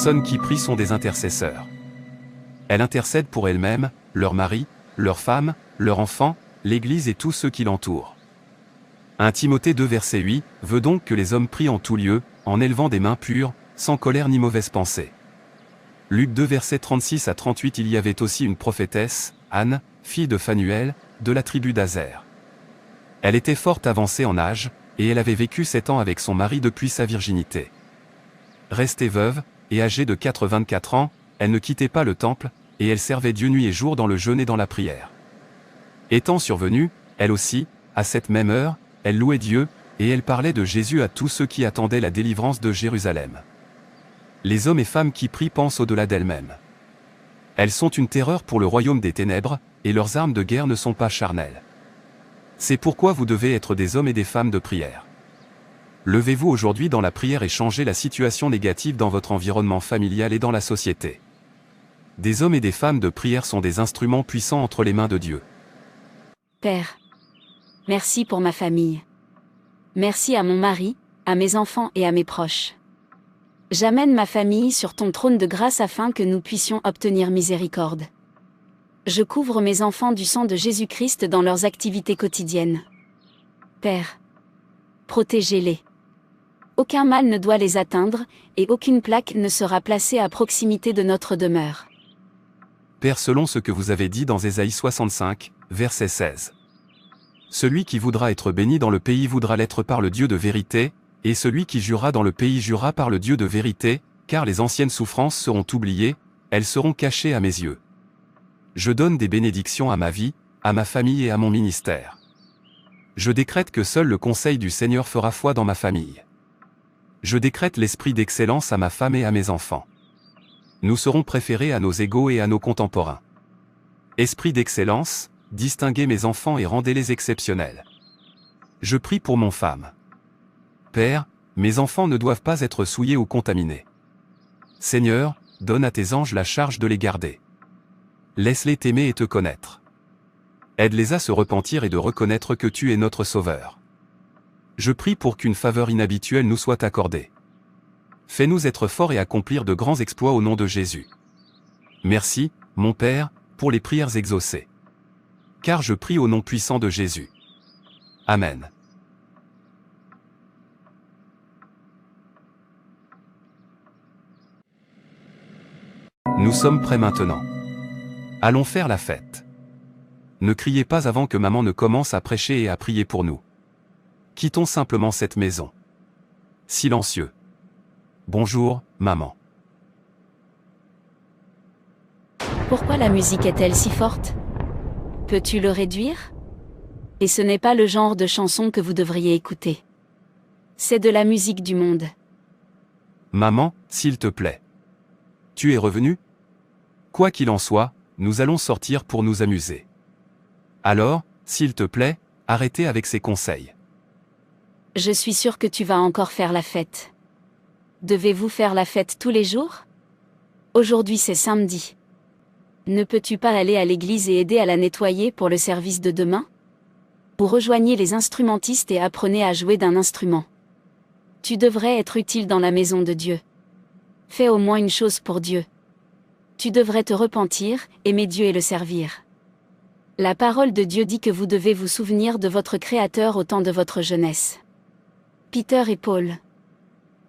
personnes qui prient sont des intercesseurs. Elles intercèdent pour elles-mêmes, leur mari, leur femme, leur enfant, l'Église et tous ceux qui l'entourent. 1 Timothée 2 verset 8 veut donc que les hommes prient en tout lieu, en élevant des mains pures, sans colère ni mauvaise pensée. Luc 2 verset 36 à 38 Il y avait aussi une prophétesse, Anne, fille de Phanuel, de la tribu d'Azer. Elle était fort avancée en âge, et elle avait vécu 7 ans avec son mari depuis sa virginité. Restée veuve, et âgée de 24 ans, elle ne quittait pas le temple, et elle servait Dieu nuit et jour dans le jeûne et dans la prière. Étant survenue, elle aussi, à cette même heure, elle louait Dieu, et elle parlait de Jésus à tous ceux qui attendaient la délivrance de Jérusalem. Les hommes et femmes qui prient pensent au-delà d'elles-mêmes. Elles sont une terreur pour le royaume des ténèbres, et leurs armes de guerre ne sont pas charnelles. C'est pourquoi vous devez être des hommes et des femmes de prière. Levez-vous aujourd'hui dans la prière et changez la situation négative dans votre environnement familial et dans la société. Des hommes et des femmes de prière sont des instruments puissants entre les mains de Dieu. Père, merci pour ma famille. Merci à mon mari, à mes enfants et à mes proches. J'amène ma famille sur ton trône de grâce afin que nous puissions obtenir miséricorde. Je couvre mes enfants du sang de Jésus-Christ dans leurs activités quotidiennes. Père, protégez-les. Aucun mal ne doit les atteindre, et aucune plaque ne sera placée à proximité de notre demeure. Père, selon ce que vous avez dit dans Ésaïe 65, verset 16. Celui qui voudra être béni dans le pays voudra l'être par le Dieu de vérité, et celui qui jurera dans le pays jurera par le Dieu de vérité, car les anciennes souffrances seront oubliées, elles seront cachées à mes yeux. Je donne des bénédictions à ma vie, à ma famille et à mon ministère. Je décrète que seul le conseil du Seigneur fera foi dans ma famille. Je décrète l'esprit d'excellence à ma femme et à mes enfants. Nous serons préférés à nos égaux et à nos contemporains. Esprit d'excellence, distinguez mes enfants et rendez-les exceptionnels. Je prie pour mon femme. Père, mes enfants ne doivent pas être souillés ou contaminés. Seigneur, donne à tes anges la charge de les garder. Laisse-les t'aimer et te connaître. Aide-les à se repentir et de reconnaître que tu es notre Sauveur. Je prie pour qu'une faveur inhabituelle nous soit accordée. Fais-nous être forts et accomplir de grands exploits au nom de Jésus. Merci, mon Père, pour les prières exaucées. Car je prie au nom puissant de Jésus. Amen. Nous sommes prêts maintenant. Allons faire la fête. Ne criez pas avant que maman ne commence à prêcher et à prier pour nous. Quittons simplement cette maison. Silencieux. Bonjour, maman. Pourquoi la musique est-elle si forte? Peux-tu le réduire? Et ce n'est pas le genre de chanson que vous devriez écouter. C'est de la musique du monde. Maman, s'il te plaît. Tu es revenue? Quoi qu'il en soit, nous allons sortir pour nous amuser. Alors, s'il te plaît, arrêtez avec ces conseils. Je suis sûre que tu vas encore faire la fête. Devez-vous faire la fête tous les jours? Aujourd'hui c'est samedi. Ne peux-tu pas aller à l'église et aider à la nettoyer pour le service de demain? Ou rejoignez les instrumentistes et apprenez à jouer d'un instrument. Tu devrais être utile dans la maison de Dieu. Fais au moins une chose pour Dieu. Tu devrais te repentir, aimer Dieu et le servir. La parole de Dieu dit que vous devez vous souvenir de votre Créateur au temps de votre jeunesse. Peter et Paul.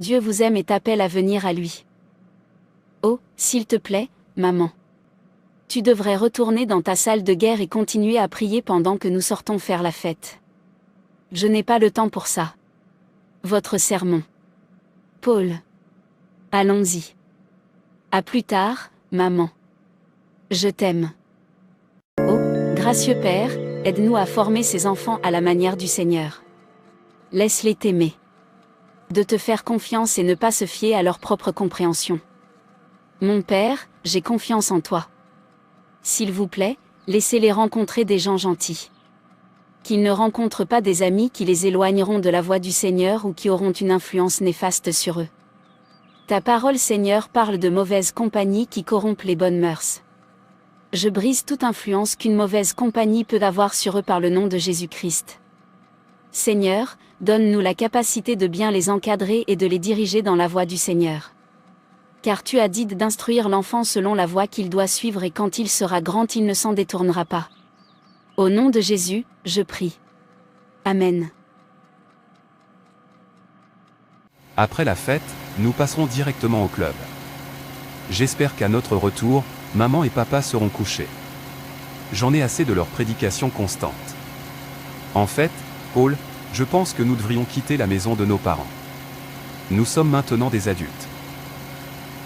Dieu vous aime et t'appelle à venir à lui. Oh, s'il te plaît, maman. Tu devrais retourner dans ta salle de guerre et continuer à prier pendant que nous sortons faire la fête. Je n'ai pas le temps pour ça. Votre sermon. Paul. Allons-y. À plus tard, maman. Je t'aime. Oh, gracieux Père, aide-nous à former ces enfants à la manière du Seigneur. Laisse-les t'aimer. De te faire confiance et ne pas se fier à leur propre compréhension. Mon Père, j'ai confiance en toi. S'il vous plaît, laissez-les rencontrer des gens gentils. Qu'ils ne rencontrent pas des amis qui les éloigneront de la voie du Seigneur ou qui auront une influence néfaste sur eux. Ta parole, Seigneur, parle de mauvaise compagnie qui corrompt les bonnes mœurs. Je brise toute influence qu'une mauvaise compagnie peut avoir sur eux par le nom de Jésus-Christ. Seigneur, donne-nous la capacité de bien les encadrer et de les diriger dans la voie du Seigneur. Car tu as dit d'instruire l'enfant selon la voie qu'il doit suivre et quand il sera grand il ne s'en détournera pas. Au nom de Jésus, je prie. Amen. Après la fête, nous passerons directement au club. J'espère qu'à notre retour, maman et papa seront couchés. J'en ai assez de leurs prédications constantes. En fait, Paul, je pense que nous devrions quitter la maison de nos parents. Nous sommes maintenant des adultes.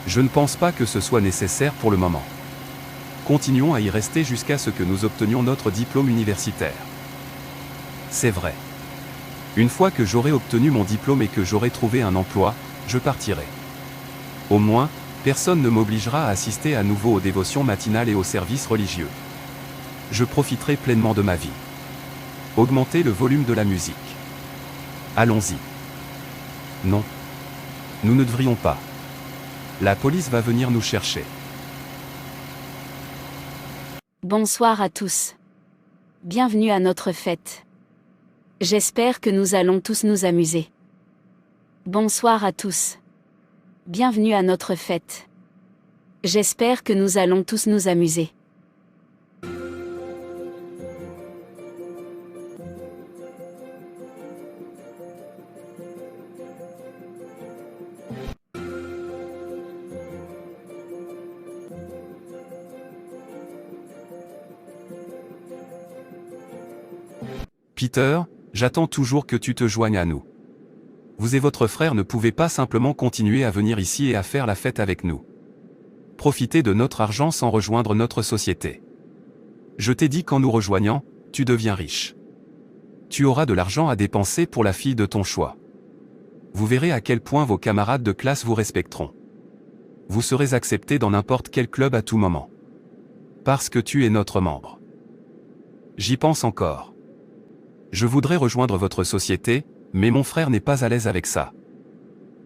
Je ne pense pas que ce soit nécessaire pour le moment. Continuons à y rester jusqu'à ce que nous obtenions notre diplôme universitaire. C'est vrai. Une fois que j'aurai obtenu mon diplôme et que j'aurai trouvé un emploi, je partirai. Au moins, personne ne m'obligera à assister à nouveau aux dévotions matinales et aux services religieux. Je profiterai pleinement de ma vie. Augmenter le volume de la musique. Allons-y. Non. Nous ne devrions pas. La police va venir nous chercher. Bonsoir à tous. Bienvenue à notre fête. J'espère que nous allons tous nous amuser. Bonsoir à tous. Bienvenue à notre fête. J'espère que nous allons tous nous amuser. Peter, j'attends toujours que tu te joignes à nous. Vous et votre frère ne pouvez pas simplement continuer à venir ici et à faire la fête avec nous. Profitez de notre argent sans rejoindre notre société. Je t'ai dit qu'en nous rejoignant, tu deviens riche. Tu auras de l'argent à dépenser pour la fille de ton choix. Vous verrez à quel point vos camarades de classe vous respecteront. Vous serez accepté dans n'importe quel club à tout moment. Parce que tu es notre membre. J'y pense encore. Je voudrais rejoindre votre société, mais mon frère n'est pas à l'aise avec ça.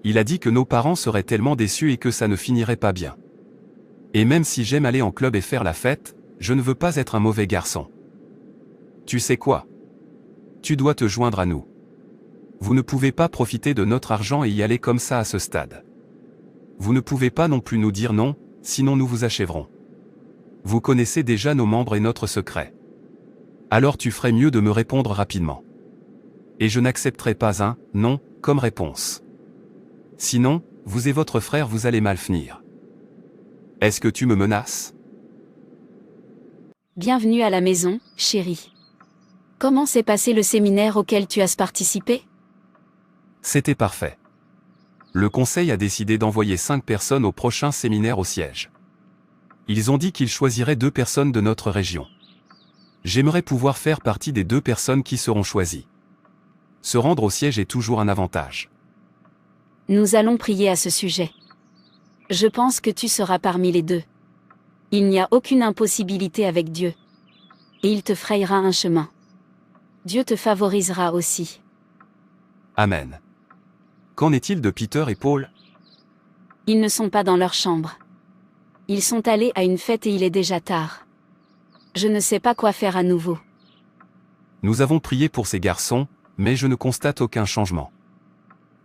Il a dit que nos parents seraient tellement déçus et que ça ne finirait pas bien. Et même si j'aime aller en club et faire la fête, je ne veux pas être un mauvais garçon. Tu sais quoi? Tu dois te joindre à nous. Vous ne pouvez pas profiter de notre argent et y aller comme ça à ce stade. Vous ne pouvez pas non plus nous dire non, sinon nous vous achèverons. Vous connaissez déjà nos membres et notre secret. Alors tu ferais mieux de me répondre rapidement. Et je n'accepterai pas un « non » comme réponse. Sinon, vous et votre frère vous allez mal finir. Est-ce que tu me menaces? Bienvenue à la maison, chérie. Comment s'est passé le séminaire auquel tu as participé? C'était parfait. Le conseil a décidé d'envoyer 5 personnes au prochain séminaire au siège. Ils ont dit qu'ils choisiraient 2 personnes de notre région. J'aimerais pouvoir faire partie des 2 personnes qui seront choisies. Se rendre au siège est toujours un avantage. Nous allons prier à ce sujet. Je pense que tu seras parmi les 2. Il n'y a aucune impossibilité avec Dieu. Et il te frayera un chemin. Dieu te favorisera aussi. Amen. Qu'en est-il de Peter et Paul? Ils ne sont pas dans leur chambre. Ils sont allés à une fête et il est déjà tard. Je ne sais pas quoi faire à nouveau. Nous avons prié pour ces garçons, mais je ne constate aucun changement.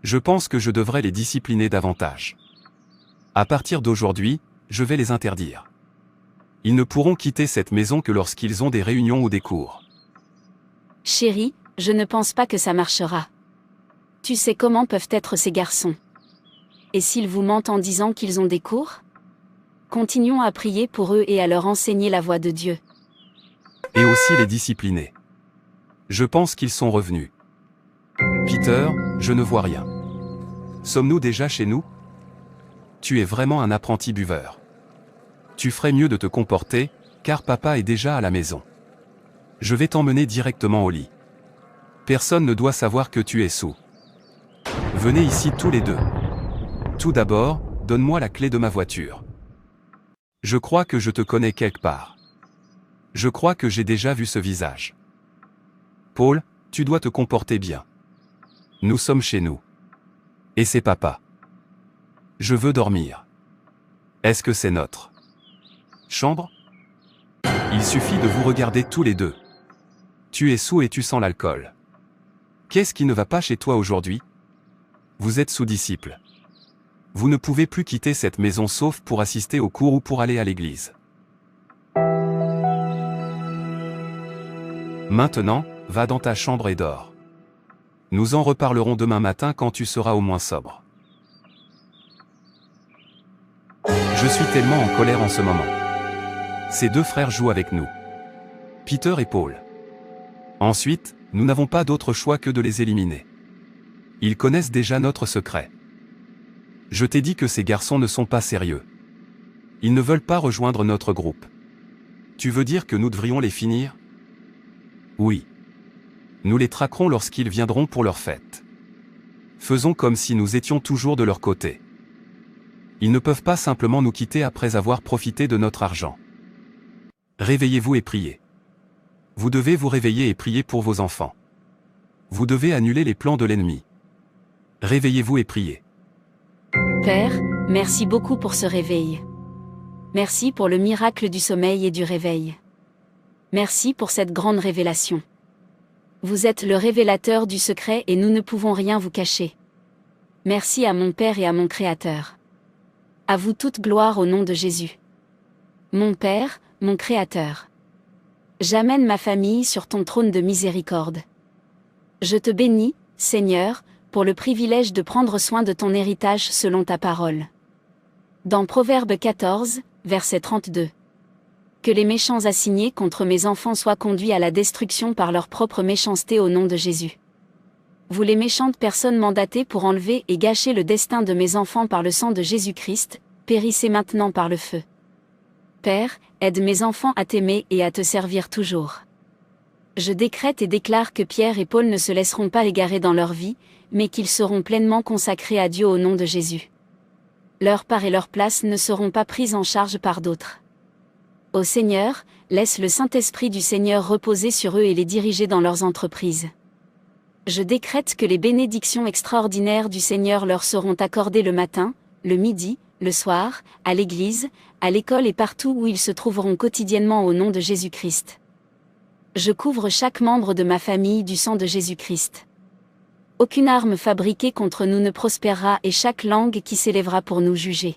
Je pense que je devrais les discipliner davantage. À partir d'aujourd'hui, je vais les interdire. Ils ne pourront quitter cette maison que lorsqu'ils ont des réunions ou des cours. Chérie, je ne pense pas que ça marchera. Tu sais comment peuvent être ces garçons. Et s'ils vous mentent en disant qu'ils ont des cours? Continuons à prier pour eux et à leur enseigner la voie de Dieu. Et aussi les discipliner. Je pense qu'ils sont revenus. Peter, je ne vois rien. Sommes-nous déjà chez nous? Tu es vraiment un apprenti buveur. Tu ferais mieux de te comporter, car papa est déjà à la maison. Je vais t'emmener directement au lit. Personne ne doit savoir que tu es saoul. Venez ici tous les 2. Tout d'abord, donne-moi la clé de ma voiture. Je crois que je te connais quelque part. Je crois que j'ai déjà vu ce visage. Paul, tu dois te comporter bien. Nous sommes chez nous. Et c'est papa. Je veux dormir. Est-ce que c'est notre chambre? Il suffit de vous regarder tous les 2. Tu es saoul et tu sens l'alcool. Qu'est-ce qui ne va pas chez toi aujourd'hui? Vous êtes sous-disciple. Vous ne pouvez plus quitter cette maison sauf pour assister au cours ou pour aller à l'église. Maintenant, va dans ta chambre et dors. Nous en reparlerons demain matin quand tu seras au moins sobre. Je suis tellement en colère en ce moment. Ces deux frères jouent avec nous. Peter et Paul. Ensuite, nous n'avons pas d'autre choix que de les éliminer. Ils connaissent déjà notre secret. Je t'ai dit que ces garçons ne sont pas sérieux. Ils ne veulent pas rejoindre notre groupe. Tu veux dire que nous devrions les finir? Oui. Nous les traquerons lorsqu'ils viendront pour leur fête. Faisons comme si nous étions toujours de leur côté. Ils ne peuvent pas simplement nous quitter après avoir profité de notre argent. Réveillez-vous et priez. Vous devez vous réveiller et prier pour vos enfants. Vous devez annuler les plans de l'ennemi. Réveillez-vous et priez. Père, merci beaucoup pour ce réveil. Merci pour le miracle du sommeil et du réveil. Merci pour cette grande révélation. Vous êtes le révélateur du secret et nous ne pouvons rien vous cacher. Merci à mon Père et à mon Créateur. À vous toute gloire au nom de Jésus. Mon Père, mon Créateur. J'amène ma famille sur ton trône de miséricorde. Je te bénis, Seigneur, pour le privilège de prendre soin de ton héritage selon ta parole. Dans Proverbe 14, verset 32. Que les méchants assignés contre mes enfants soient conduits à la destruction par leur propre méchanceté au nom de Jésus. Vous les méchantes personnes mandatées pour enlever et gâcher le destin de mes enfants par le sang de Jésus-Christ, périssez maintenant par le feu. Père, aide mes enfants à t'aimer et à te servir toujours. Je décrète et déclare que Pierre et Paul ne se laisseront pas égarer dans leur vie, mais qu'ils seront pleinement consacrés à Dieu au nom de Jésus. Leur part et leur place ne seront pas prises en charge par d'autres. Ô Seigneur, laisse le Saint-Esprit du Seigneur reposer sur eux et les diriger dans leurs entreprises. Je décrète que les bénédictions extraordinaires du Seigneur leur seront accordées le matin, le midi, le soir, à l'église, à l'école et partout où ils se trouveront quotidiennement au nom de Jésus-Christ. Je couvre chaque membre de ma famille du sang de Jésus-Christ. Aucune arme fabriquée contre nous ne prospérera et chaque langue qui s'élèvera pour nous juger.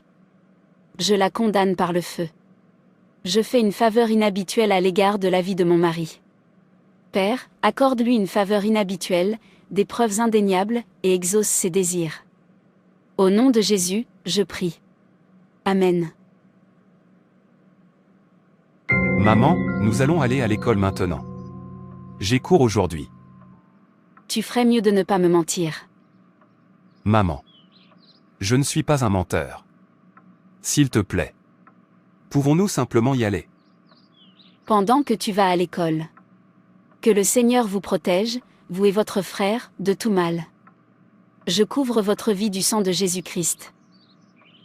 Je la condamne par le feu. Je fais une faveur inhabituelle à l'égard de la vie de mon mari. Père, accorde-lui une faveur inhabituelle, des preuves indéniables, et exauce ses désirs. Au nom de Jésus, je prie. Amen. Maman, nous allons aller à l'école maintenant. J'ai cours aujourd'hui. Tu ferais mieux de ne pas me mentir. Maman. Je ne suis pas un menteur. S'il te plaît. Pouvons-nous simplement y aller? Pendant que tu vas à l'école. Que le Seigneur vous protège, vous et votre frère, de tout mal. Je couvre votre vie du sang de Jésus-Christ.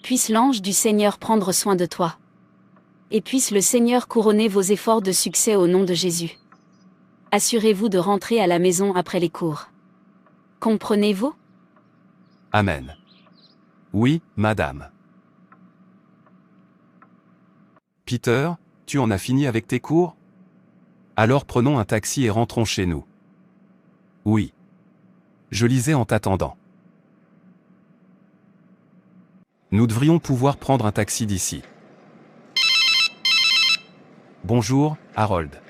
Puisse l'ange du Seigneur prendre soin de toi. Et puisse le Seigneur couronner vos efforts de succès au nom de Jésus. Assurez-vous de rentrer à la maison après les cours. Comprenez-vous? Amen. Oui, madame. Peter, tu en as fini avec tes cours? Alors prenons un taxi et rentrons chez nous. Oui. Je lisais en t'attendant. Nous devrions pouvoir prendre un taxi d'ici. Bonjour, Harold.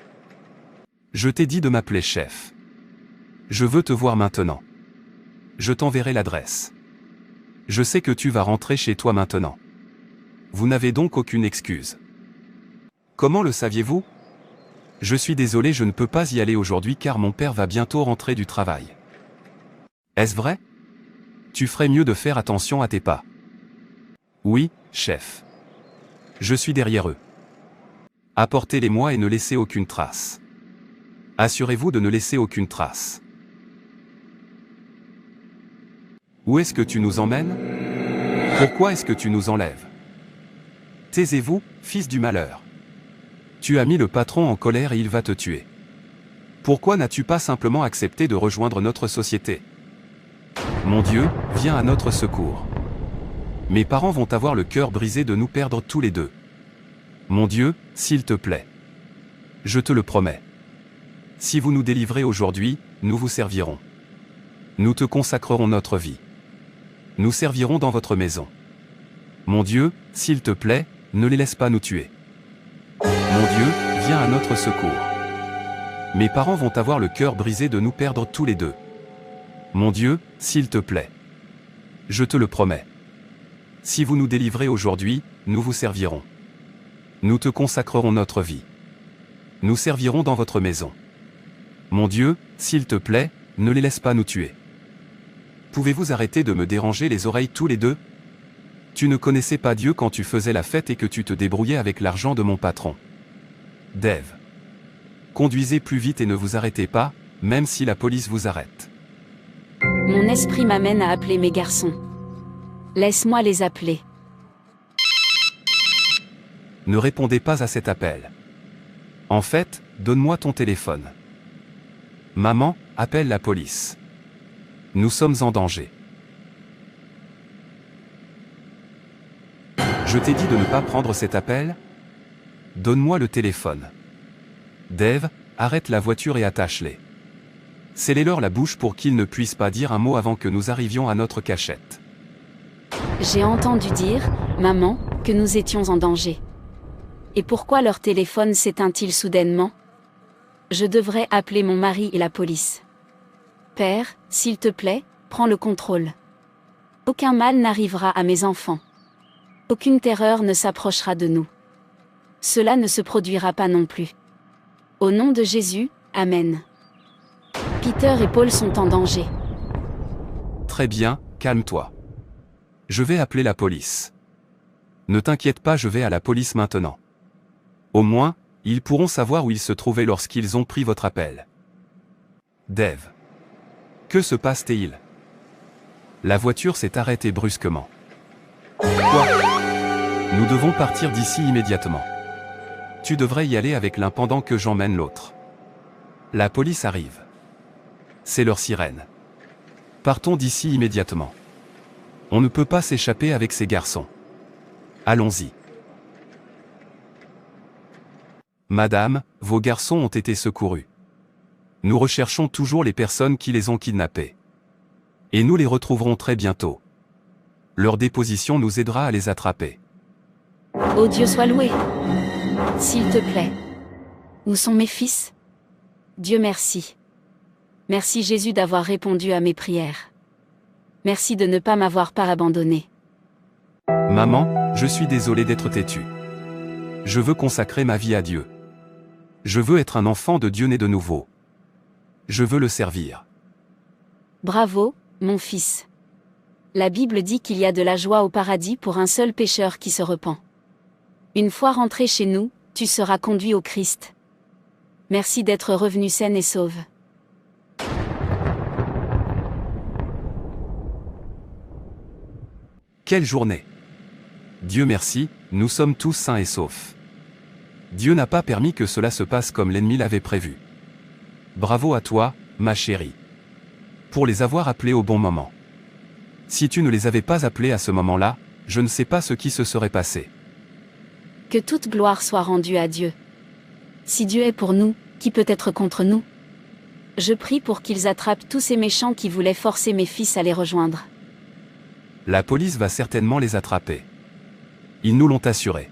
Je t'ai dit de m'appeler chef. Je veux te voir maintenant. Je t'enverrai l'adresse. Je sais que tu vas rentrer chez toi maintenant. Vous n'avez donc aucune excuse. Comment le saviez-vous? Je suis désolé, je ne peux pas y aller aujourd'hui car mon père va bientôt rentrer du travail. Est-ce vrai? Tu ferais mieux de faire attention à tes pas. Oui, chef. Je suis derrière eux. Apportez-les-moi et ne laissez aucune trace. Assurez-vous de ne laisser aucune trace. Où est-ce que tu nous emmènes? Pourquoi est-ce que tu nous enlèves? Taisez-vous, fils du malheur. Tu as mis le patron en colère et il va te tuer. Pourquoi n'as-tu pas simplement accepté de rejoindre notre société? Mon Dieu, viens à notre secours. Mes parents vont avoir le cœur brisé de nous perdre tous les deux. Mon Dieu, s'il te plaît. Je te le promets. Si vous nous délivrez aujourd'hui, nous vous servirons. Nous te consacrerons notre vie. Nous servirons dans votre maison. Mon Dieu, s'il te plaît, ne les laisse pas nous tuer. Mon Dieu, viens à notre secours. Mes parents vont avoir le cœur brisé de nous perdre tous les deux. Mon Dieu, s'il te plaît. Je te le promets. Si vous nous délivrez aujourd'hui, nous vous servirons. Nous te consacrerons notre vie. Nous servirons dans votre maison. Mon Dieu, s'il te plaît, ne les laisse pas nous tuer. Pouvez-vous arrêter de me déranger les oreilles tous les deux? Tu ne connaissais pas Dieu quand tu faisais la fête et que tu te débrouillais avec l'argent de mon patron. Dave. Conduisez plus vite et ne vous arrêtez pas, même si la police vous arrête. Mon esprit m'amène à appeler mes garçons. Laisse-moi les appeler. Ne répondez pas à cet appel. En fait, donne-moi ton téléphone. Maman, appelle la police. Nous sommes en danger. Je t'ai dit de ne pas prendre cet appel? Donne-moi le téléphone. Dave, arrête la voiture et attache-les. Scellez-leur la bouche pour qu'ils ne puissent pas dire un mot avant que nous arrivions à notre cachette. J'ai entendu dire, maman, que nous étions en danger. Et pourquoi leur téléphone s'éteint-il soudainement? Je devrais appeler mon mari et la police. Père, s'il te plaît, prends le contrôle. Aucun mal n'arrivera à mes enfants. Aucune terreur ne s'approchera de nous. Cela ne se produira pas non plus. Au nom de Jésus, Amen. Peter et Paul sont en danger. Très bien, calme-toi. Je vais appeler la police. Ne t'inquiète pas, je vais à la police maintenant. Au moins, ils pourront savoir où ils se trouvaient lorsqu'ils ont pris votre appel. Dave. Que se passe-t-il? La voiture s'est arrêtée brusquement. Quoi? Nous devons partir d'ici immédiatement. Tu devrais y aller avec l'un pendant que j'emmène l'autre. La police arrive. C'est leur sirène. Partons d'ici immédiatement. On ne peut pas s'échapper avec ces garçons. Allons-y. Madame, vos garçons ont été secourus. Nous recherchons toujours les personnes qui les ont kidnappés. Et nous les retrouverons très bientôt. Leur déposition nous aidera à les attraper. Oh Dieu soit loué. S'il te plaît. Où sont mes fils? Dieu merci. Merci Jésus d'avoir répondu à mes prières. Merci de ne pas m'avoir pas abandonné. Maman, je suis désolé d'être têtu. Je veux consacrer ma vie à Dieu. Je veux être un enfant de Dieu né de nouveau. Je veux le servir. Bravo, mon fils. La Bible dit qu'il y a de la joie au paradis pour un seul pécheur qui se repent. Une fois rentré chez nous, tu seras conduit au Christ. Merci d'être revenu saine et sauve. Quelle journée! Dieu merci, nous sommes tous sains et saufs. Dieu n'a pas permis que cela se passe comme l'ennemi l'avait prévu. Bravo à toi, ma chérie. Pour les avoir appelés au bon moment. Si tu ne les avais pas appelés à ce moment-là, je ne sais pas ce qui se serait passé. Que toute gloire soit rendue à Dieu. Si Dieu est pour nous, qui peut être contre nous? Je prie pour qu'ils attrapent tous ces méchants qui voulaient forcer mes fils à les rejoindre. La police va certainement les attraper. Ils nous l'ont assuré.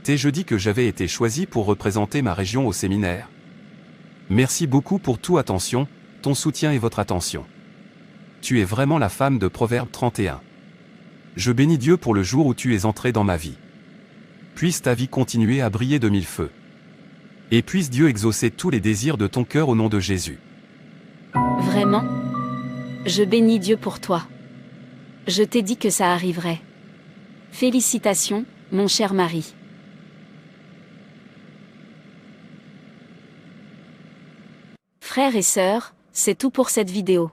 T'es jeudi que j'avais été choisi pour représenter ma région au séminaire. Merci beaucoup pour tout, attention, ton soutien et votre attention. Tu es vraiment la femme de Proverbe 31. Je bénis Dieu pour le jour où tu es entré dans ma vie. Puisse ta vie continuer à briller de mille feux. Et puisse Dieu exaucer tous les désirs de ton cœur au nom de Jésus. Vraiment? Je bénis Dieu pour toi. Je t'ai dit que ça arriverait. Félicitations, mon cher mari. Frères et sœurs, c'est tout pour cette vidéo.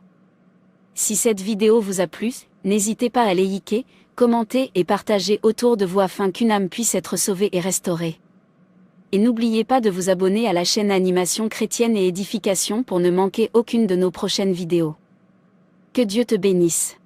Si cette vidéo vous a plu, n'hésitez pas à liker, commenter et partager autour de vous afin qu'une âme puisse être sauvée et restaurée. Et n'oubliez pas de vous abonner à la chaîne Animation Chrétienne et Édification pour ne manquer aucune de nos prochaines vidéos. Que Dieu te bénisse.